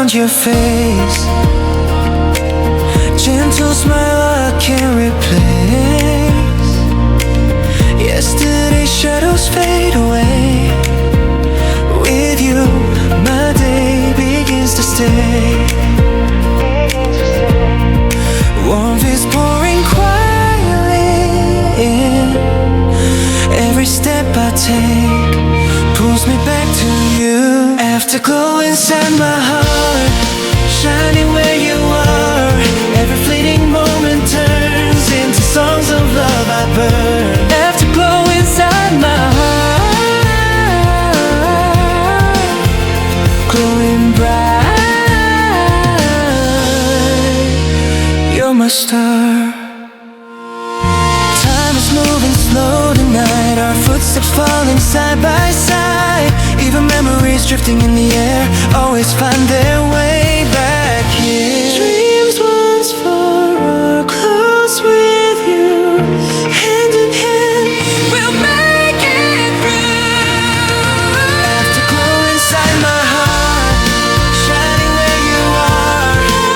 around your face. Gentle smile I can't replace. Yesterday's shadows fade away. With you, my day begins to stay. Warmth is pouring quietly in. Every step I take pulls me back to you. Afterglow inside my heart, shining where you are. Every fleeting moment turns into songs of love I burn. Afterglow inside my heart, glowing bright. You're my star. Time is moving slow tonight. Our footsteps falling side by side. Even memories drifting in the air always find their way back here. Dreams once far are close with you. Hand in hand, we'll make it through. Afterglow inside my heart, shining where you are.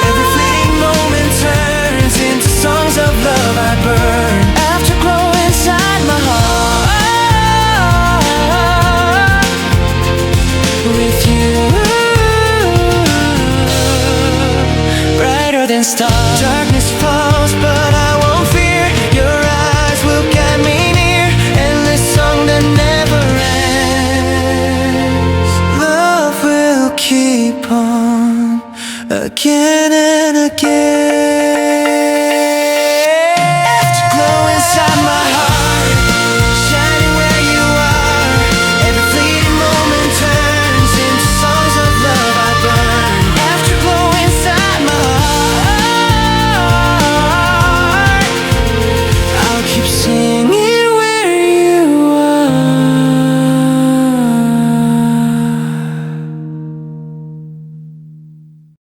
Every fleeting moment turns into songs of love I burn. Afterglow inside my heart, with you, brighter than stars. Darkness falls, but I won't fear. Your eyes will guide me near. Endless song that never ends. Love will keep on, again and again.